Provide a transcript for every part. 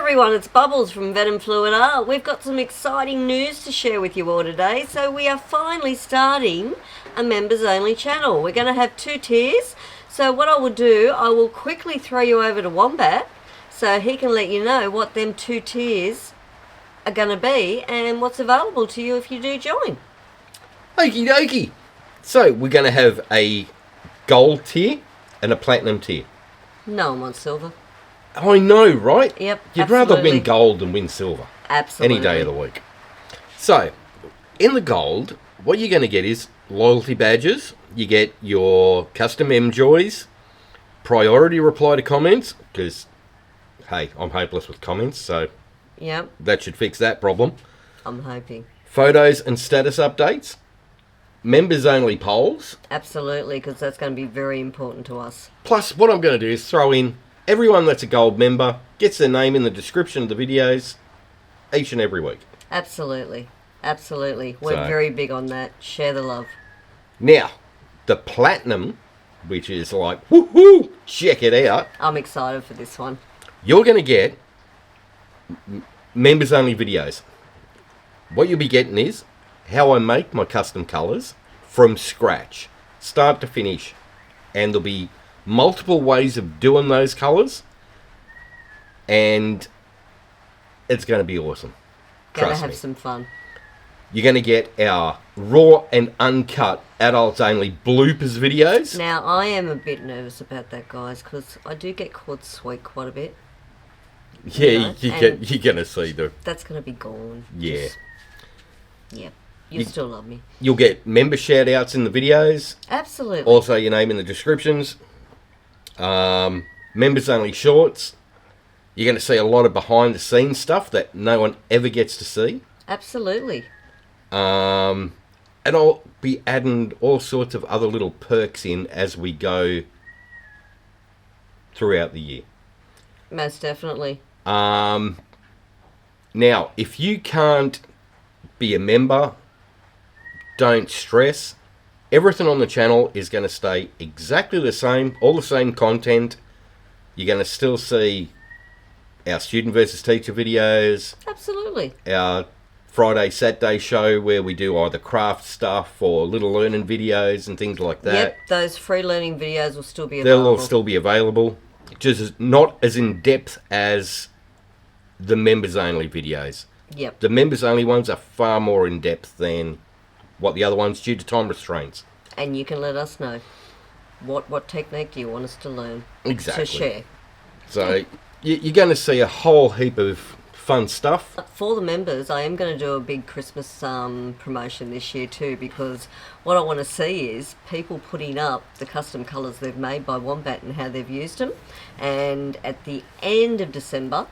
everyone, it's Bubbles from venomfluidart. We've got some exciting news to share with you all today. So we are finally starting a members only channel. We're going to have 2 tiers. So what I will do, I will quickly throw you over to Wombat so he can let you know what them 2 tiers are going to be and what's available to you if you do join. Okie dokie. So we're going to have a gold tier and a platinum tier. No one wants silver. I know, right? Yep, You'd absolutely. rather win gold than win silver. Absolutely. Any day of the week. So, in the gold, what you're going to get is loyalty badges. You get your custom M-Joys, priority reply to comments, because, hey, I'm hopeless with comments, so yep, that should fix that problem. I'm hoping. Photos and status updates. Members only polls. Absolutely, because that's going to be very important to us. Plus, what I'm going to do is throw in everyone that's a gold member gets their name in the description of the videos each and every week. Absolutely. Absolutely. We're So, very big on that. Share the love. Now, the platinum, which is like, woohoo, check it out. I'm excited for this one. You're going to get members only videos. What you'll be getting is how I make my custom colours from scratch, start to finish. And there'll be multiple ways of doing those colours, and it's going to be awesome. Gonna Trust have me. some fun. You're going to get our raw and uncut adults only bloopers videos. Now, I am a bit nervous about that, guys, because I do get caught sweet quite a bit. Yeah, You know, you're going to see the... That's going to be gone. Yeah. Yep. You still love me. You'll get member shout-outs in the videos. Absolutely. Also, your name in the descriptions. Members only shorts. You're going to see a lot of behind-the-scenes stuff that no one ever gets to see. Absolutely. And I'll be adding all sorts of other little perks in as we go throughout the year. Most definitely. Now, if you can't be a member, don't stress. Everything on the channel is going to stay exactly the same, all the same content. You're going to still see our student versus teacher videos. Absolutely. Our Friday, Saturday show where we do either craft stuff or little learning videos and things like that. Yep, those free learning videos will still be available. They'll all still be available. Just not as in-depth as the members-only videos. Yep. The members-only ones are far more in-depth than what the other ones due to time restraints. And you can let us know what technique do you want us to learn. Exactly. To share. So you're going to see a whole heap of fun stuff. For the members, I am going to do a big Christmas promotion this year too, because what I want to see is people putting up the custom colours they've made by Wombat and how they've used them. And at the end of December,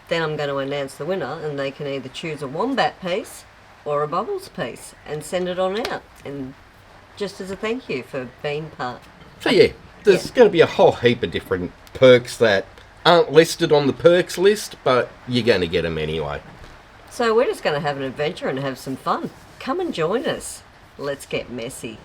then I'm going to announce the winner, and they can either choose a Wombat piece or a Bubbles piece and send it on out, and just as a thank you for being part. So yeah, there's going to be a whole heap of different perks that aren't listed on the perks list, but you're going to get them anyway. So we're just going to have an adventure and have some fun. Come and join us. Let's get messy.